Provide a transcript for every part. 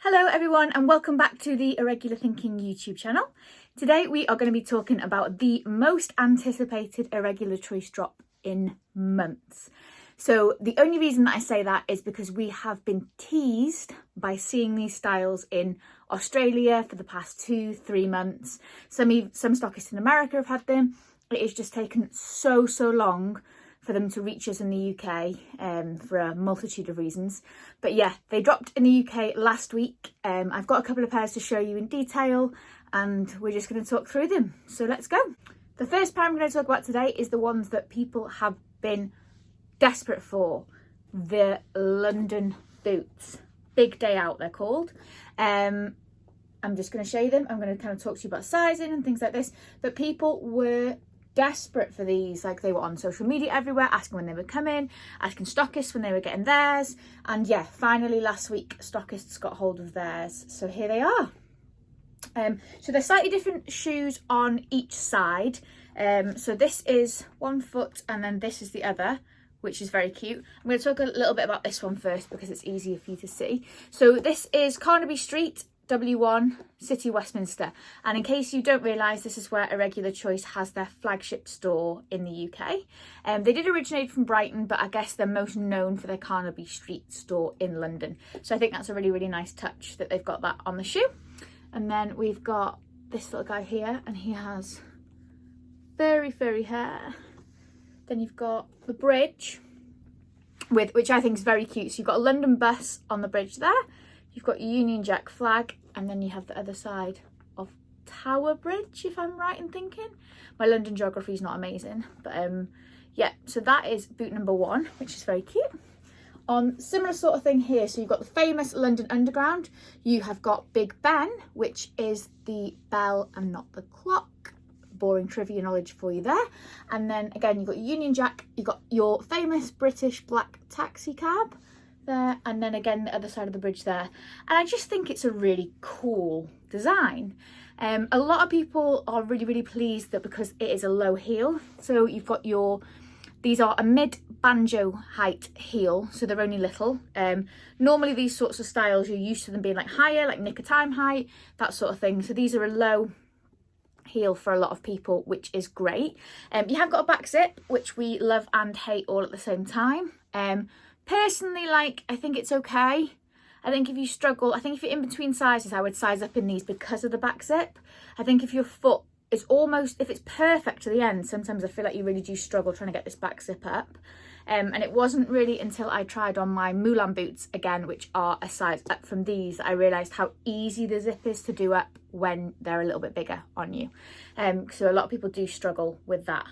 Hello everyone and welcome back to the Irregular Thinking YouTube channel. Today we are going to be talking about the most anticipated Irregular Choice drop in months. So the only reason that I say that is because we have been teased by seeing these styles in Australia for the past 2-3 months. Some stockists in America have had them. It has just taken so long for them to reach us in the UK for a multitude of reasons. But yeah, they dropped in the UK last week. I've got a couple of pairs to show you in detail and we're just going to talk through them. So let's go. The first pair I'm going to talk about today is the ones that people have been desperate for. The London boots. Big Day Out they're called. I'm just going to show you them. I'm going to kind of talk to you about sizing and things like this. But people were desperate for these, like they were on social media everywhere asking when they were coming, asking stockists when they were getting theirs, and yeah, finally last week stockists got hold of theirs, so here they are. So they're slightly different shoes on each side. So this is one foot and then this is the other, which is very cute. I'm going to talk a little bit about this one first because it's easier for you to see. So this is Carnaby Street, W1, City, Westminster. And in case you don't realise, this is where Irregular Choice has their flagship store in the UK. They did originate from Brighton, but I guess they're most known for their Carnaby Street store in London. So I think that's a really nice touch that they've got that on the shoe. And then we've got this little guy here, and he has very furry hair. Then you've got the bridge, which I think is very cute. So you've got a London bus on the bridge there. You've got Union Jack flag, and then you have the other side of Tower Bridge, if I'm right in thinking. My London geography is not amazing, but yeah, so that is boot number one, which is very cute. On similar sort of thing here, so you've got the famous London Underground. You have got Big Ben, which is the bell and not the clock. Boring trivia knowledge for you there. And then again, you've got Union Jack, you've got your famous British black taxi cab there, and then again the other side of the bridge there. And I just think it's a really cool design. A lot of people are really pleased that because it is a low heel. So you've got these are a mid banjo height heel, so they're only little. Normally these sorts of styles you're used to them being like higher, like nick of time height, that sort of thing. So these are a low heel for a lot of people, which is great. You have got a back zip, which we love and hate all at the same time. Personally, I think it's okay. I think if you struggle, I think if you're in between sizes, I would size up in these because of the back zip. I think if your foot is almost, if it's perfect to the end, sometimes I feel like you really do struggle trying to get this back zip up. And it wasn't really until I tried on my Moonbeam boots again, which are a size up from these, that I realised how easy the zip is to do up when they're a little bit bigger on you. So a lot of people do struggle with that.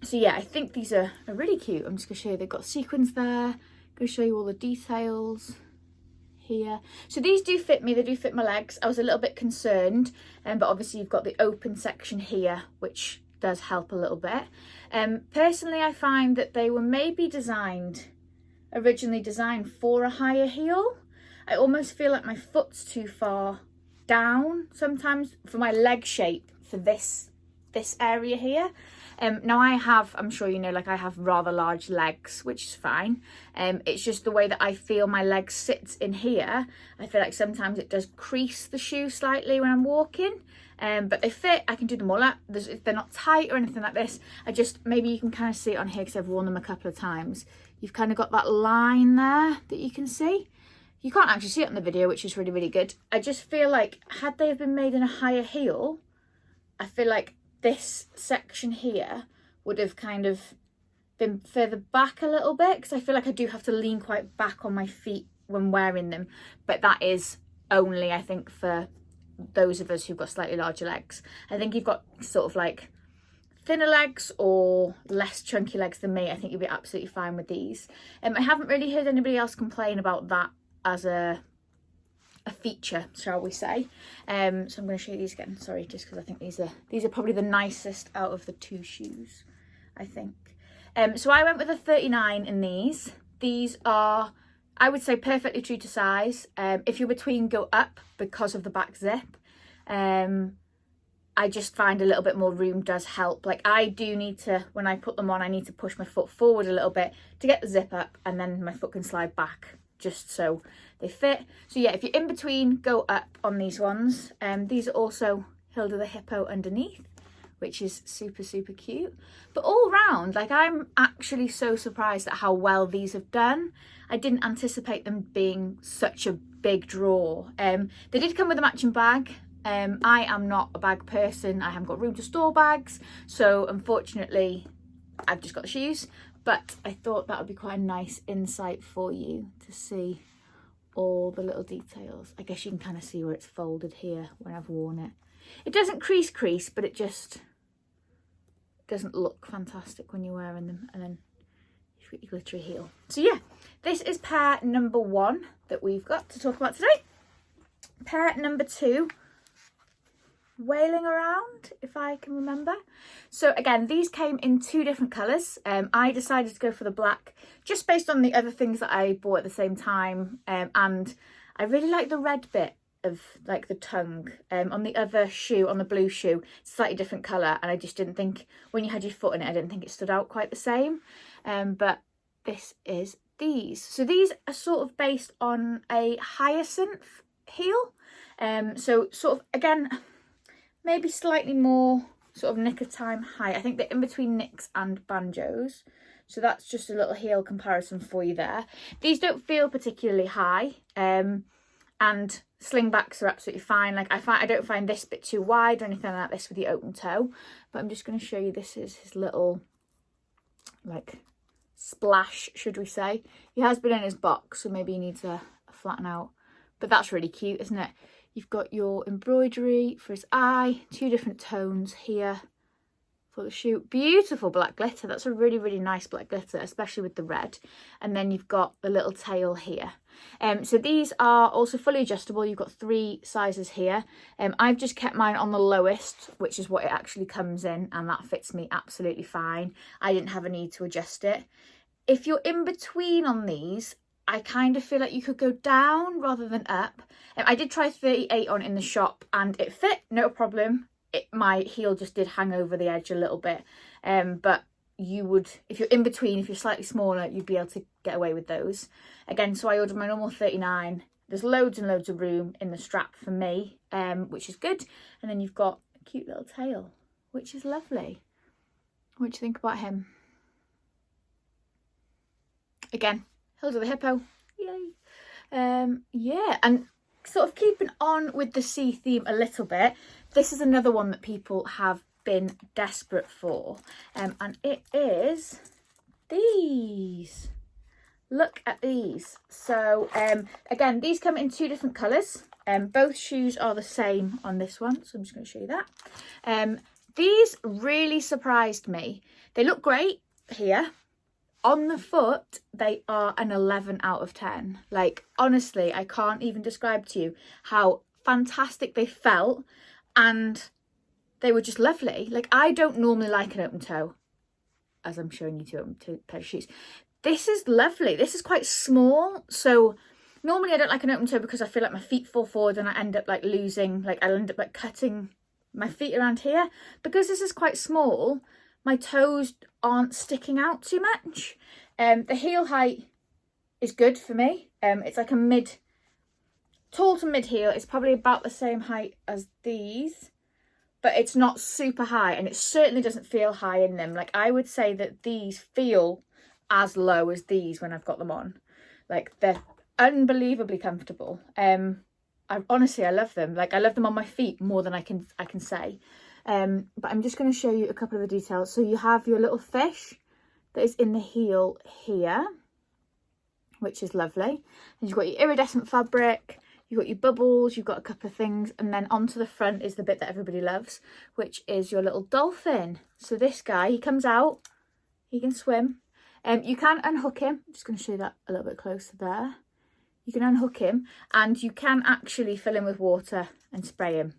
So yeah, I think these are really cute. I'm just going to show you, they've got sequins there. I'm going to show you all the details here. So these do fit me, they do fit my legs. I was a little bit concerned, but obviously you've got the open section here, which does help a little bit. Personally, I find that they were maybe originally designed for a higher heel. I almost feel like my foot's too far down sometimes for my leg shape for this area here. Now I'm sure you know, I have rather large legs, which is fine. It's just the way that I feel my leg sits in here. I feel like sometimes it does crease the shoe slightly when I'm walking. But they fit, I can do them all up. They're not tight or anything like this. Maybe you can kind of see it on here because I've worn them a couple of times. You've kind of got that line there that you can see. You can't actually see it on the video, which is really good. I just feel like had they have been made in a higher heel, I feel like this section here would have kind of been further back a little bit, because I feel like I do have to lean quite back on my feet when wearing them, but that is only, I think, for those of us who've got slightly larger legs. I think you've got sort of thinner legs or less chunky legs than me, I think you'll be absolutely fine with these. I haven't really heard anybody else complain about that as a feature, shall we say. So I'm going to show you these again, sorry, just because I think these are probably the nicest out of the two shoes, I think. So I went with a 39 in these. These are, I would say, perfectly true to size. If you're between, go up because of the back zip. I just find a little bit more room does help. I do need to, when I put them on, I need to push my foot forward a little bit to get the zip up, and then my foot can slide back just so they fit. So yeah, if you're in between, go up on these ones. These are also Hilda the Hippo underneath, which is super, super cute. But all round, like, I'm actually so surprised at how well these have done. I didn't anticipate them being such a big draw. They did come with a matching bag. I am not a bag person. I haven't got room to store bags. So unfortunately, I've just got the shoes. But I thought that would be quite a nice insight for you to see all the little details. I guess you can kind of see where it's folded here when I've worn it. It doesn't crease, but it just doesn't look fantastic when you're wearing them. And then you've got your glittery heel. So yeah, this is pair number 1 that we've got to talk about today. Pair number 2, Wailing Around, if I can remember. So again, these came in 2 different colours. I decided to go for the black just based on the other things that I bought at the same time. And I really like the red bit of like the tongue. On the other shoe, on the blue shoe, slightly different colour, and I just didn't think when you had your foot in it, I didn't think it stood out quite the same. But this is these. So these are sort of based on a hyacinth heel. So sort of, again, maybe slightly more sort of knicker time height. I think they're in between knicks and banjos. So that's just a little heel comparison for you there. These don't feel particularly high. And slingbacks are absolutely fine. Like, I don't find this bit too wide or anything like this with the open toe. But I'm just going to show you, this is his little, like, splash, should we say. He has been in his box, so maybe he needs a flatten out. But that's really cute, isn't it? You've got your embroidery for his eye, 2 different tones here for the shoe. Beautiful black glitter. That's a really, really nice black glitter, especially with the red. And then you've got the little tail here. So these are also fully adjustable. You've got 3 sizes here. I've just kept mine on the lowest, which is what it actually comes in, and that fits me absolutely fine. I didn't have a need to adjust it. If you're in between on these, I kind of feel like you could go down rather than up. I did try 38 on in the shop and it fit, no problem. My heel just did hang over the edge a little bit. But you would, if you're in between, if you're slightly smaller, you'd be able to get away with those. Again, so I ordered my normal 39. There's loads and loads of room in the strap for me, which is good. And then you've got a cute little tail, which is lovely. What do you think about him? Again, Hilda the Hippo, yay. Yeah, and sort of keeping on with the sea theme a little bit, this is another one that people have been desperate for, and it is these. Look at these. So again, these come in 2 different colours. Both shoes are the same on this one, so I'm just going to show you that. These really surprised me. They look great here. On the foot, they are an 11 out of 10. Like, honestly, I can't even describe to you how fantastic they felt, and they were just lovely. Like, I don't normally like an open toe, as I'm showing you 2 open toe pair of shoes. This is lovely. This is quite small. So normally I don't like an open toe because I feel like my feet fall forward and I end up like losing, like I'll end up like cutting my feet around here. Because this is quite small, my toes aren't sticking out too much. The heel height is good for me. It's like a tall to mid heel. It's probably about the same height as these, but it's not super high, and it certainly doesn't feel high in them. Like, I would say that these feel as low as these when I've got them on. Like, they're unbelievably comfortable. Honestly, I love them. Like, I love them on my feet more than I can say. But I'm just going to show you a couple of the details. So you have your little fish that is in the heel here, which is lovely. And you've got your iridescent fabric, you've got your bubbles, you've got a couple of things, and then onto the front is the bit that everybody loves, which is your little dolphin. So this guy, he comes out, he can swim. You can unhook him. I'm just going to show you that a little bit closer there. You can unhook him, and you can actually fill him with water and spray him.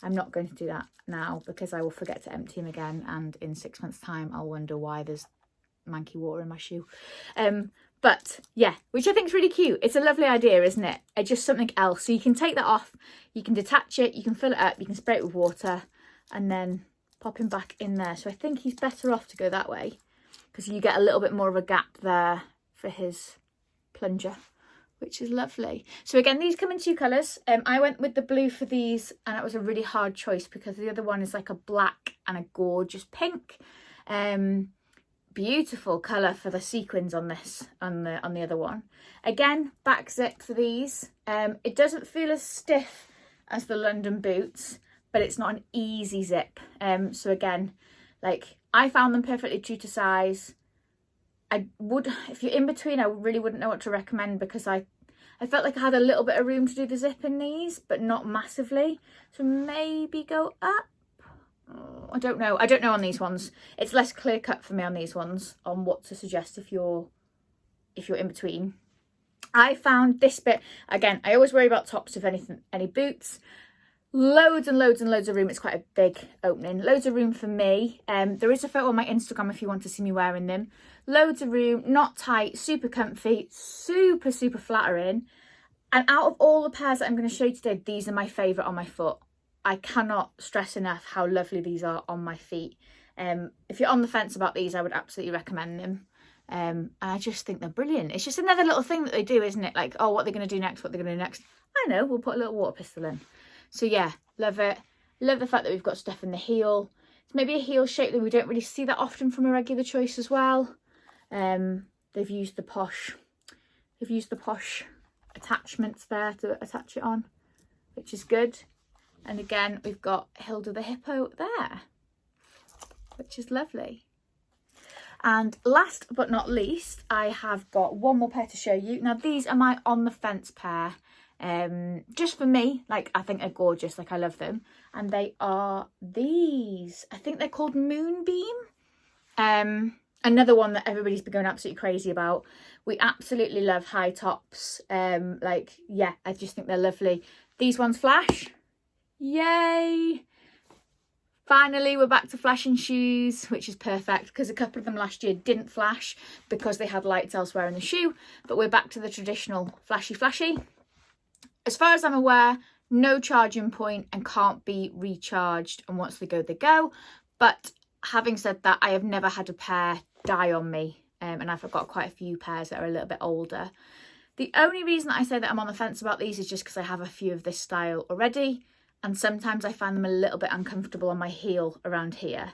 I'm not going to do that now because I will forget to empty him again, and in 6 months' time I'll wonder why there's manky water in my shoe. But yeah, which I think is really cute. It's a lovely idea, isn't it? It's just something else. So you can take that off, you can detach it, you can fill it up, you can spray it with water, and then pop him back in there. So I think he's better off to go that way because you get a little bit more of a gap there for his plunger, which is lovely. So again, these come in 2 colours. I went with the blue for these, and it was a really hard choice because the other one is like a black and a gorgeous pink. Beautiful colour for the sequins on this, on the other one. Again, back zip for these. It doesn't feel as stiff as the London boots, but it's not an easy zip. So again, like, I found them perfectly true to size. I would, if you're in between, I really wouldn't know what to recommend because I felt like I had a little bit of room to do the zip in these, but not massively. So maybe go up. Oh, I don't know on these ones. It's less clear cut for me on these ones on what to suggest if you're in between. I found this bit, again, I always worry about tops of any boots. Loads and loads and loads of room. It's quite a big opening. Loads of room for me. There is a photo on my Instagram if you want to see me wearing them. Loads of room, not tight, super comfy, super, super flattering. And out of all the pairs that I'm going to show you today, these are my favourite on my foot. I cannot stress enough how lovely these are on my feet. If you're on the fence about these, I would absolutely recommend them. And I just think they're brilliant. It's just another little thing that they do, isn't it? Like, oh, what they're going to do next, what they're going to do next. I know, we'll put a little water pistol in. So yeah, love it. Love the fact that we've got stuff in the heel. It's maybe a heel shape that we don't really see that often from Irregular Choice as well. They've used the posh attachments there to attach it on, which is good. And again, we've got Hilda the Hippo there, which is lovely. And last but not least, I have got one more pair to show you. Now, these are my on the fence pair. Just for me, like, I think they're gorgeous, like, I love them. And they are these. I think they're called Moonbeam. Another one that everybody's been going absolutely crazy about. We absolutely love high tops. Like, yeah, I just think they're lovely. These ones flash. Yay! Finally, we're back to flashing shoes, which is perfect because a couple of them last year didn't flash because they had lights elsewhere in the shoe. But we're back to the traditional flashy. As far as I'm aware, no charging point and can't be recharged. And once they go, they go. But having said that, I have never had a pair die on me. And I've got quite a few pairs that are a little bit older. The only reason that I say that I'm on the fence about these is just because I have a few of this style already. And sometimes I find them a little bit uncomfortable on my heel around here.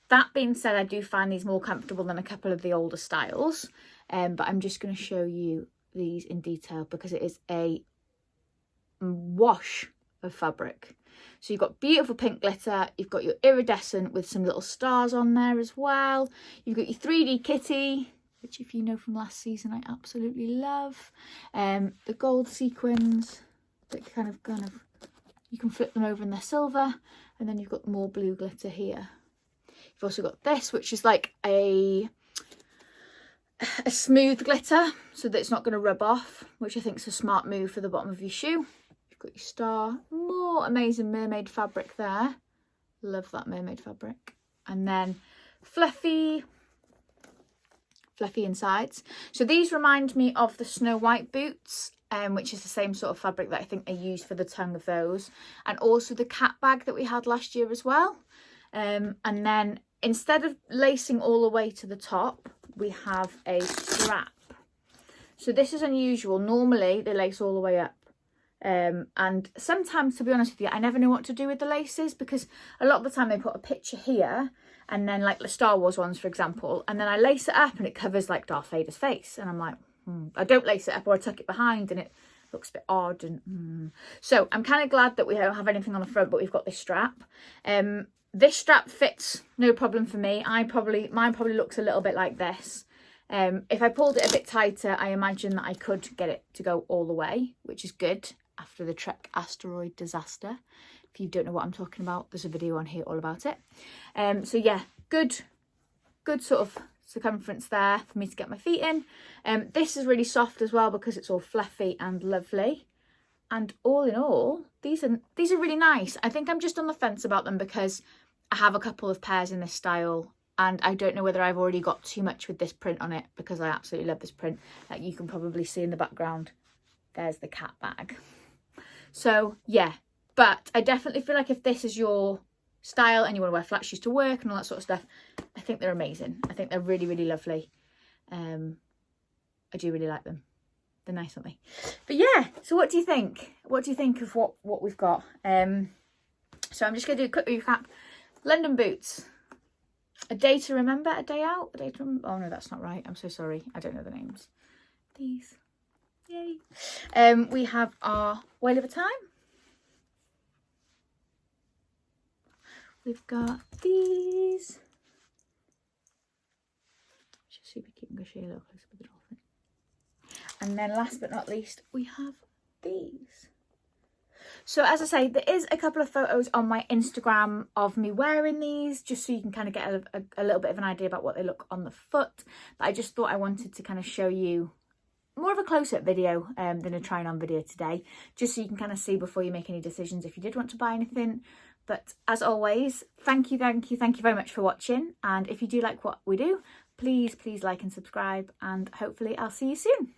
That being said, I do find these more comfortable than a couple of the older styles. But I'm just going to show you these in detail because it is a wash of fabric. So you've got beautiful pink glitter, you've got your iridescent with some little stars on there as well, you've got your 3D kitty, which if you know from last season I absolutely love, the gold sequins that kind of you can flip them over and they're silver, and then you've got more blue glitter here. You've also got this, which is like a smooth glitter so that it's not going to rub off, which I think is a smart move for the bottom of your shoe. You've got your star, more amazing mermaid fabric there. Love that mermaid fabric. And then fluffy insides. So these remind me of the Snow White boots, which is the same sort of fabric that I think they used for the tongue of those. And also the cat bag that we had last year as well. And then instead of lacing all the way to the top, we have a strap. So this is unusual. Normally they lace all the way up. And sometimes, to be honest with you, I never know what to do with the laces because a lot of the time they put a picture here and then like the Star Wars ones, for example, and then I lace it up and it covers like Darth Vader's face. And I'm like, I don't lace it up or I tuck it behind and it looks a bit odd. And so I'm kind of glad that we don't have anything on the front, but we've got this strap. This strap fits no problem for me. Mine probably looks a little bit like this. If I pulled it a bit tighter, I imagine that I could get it to go all the way, which is good after the Trek asteroid disaster. If you don't know what I'm talking about, there's a video on here all about it. So yeah, good sort of circumference there for me to get my feet in. This is really soft as well because it's all fluffy and lovely. And all in all, these are really nice. I think I'm just on the fence about them because I have a couple of pairs in this style and I don't know whether I've already got too much with this print on it because I absolutely love this print. Like you can probably see in the background, there's the cat bag. So yeah, but I definitely feel like if this is your style and you want to wear flat shoes to work and all that sort of stuff, I think they're amazing. I think they're really, really lovely. I do really like them. They're nice, aren't they? But yeah, so what do you think? What do you think of what we've got? So I'm just going to do a quick recap. London boots. A day to remember, a day out, a day to remember. Oh no, that's not right. I'm so sorry. I don't know the names. These. Yay. We have our Whale of a Time. We've got these. Just super cute. I'm going to show you a little closer with the dolphin. And then last but not least, we have these. So as I say, there is a couple of photos on my Instagram of me wearing these, just so you can kind of get a little bit of an idea about what they look on the foot. But I just thought I wanted to kind of show you more of a close-up video than a trying on video today, just so you can kind of see before you make any decisions if you did want to buy anything. But as always, thank you very much for watching. And if you do like what we do, please like and subscribe, and hopefully I'll see you soon.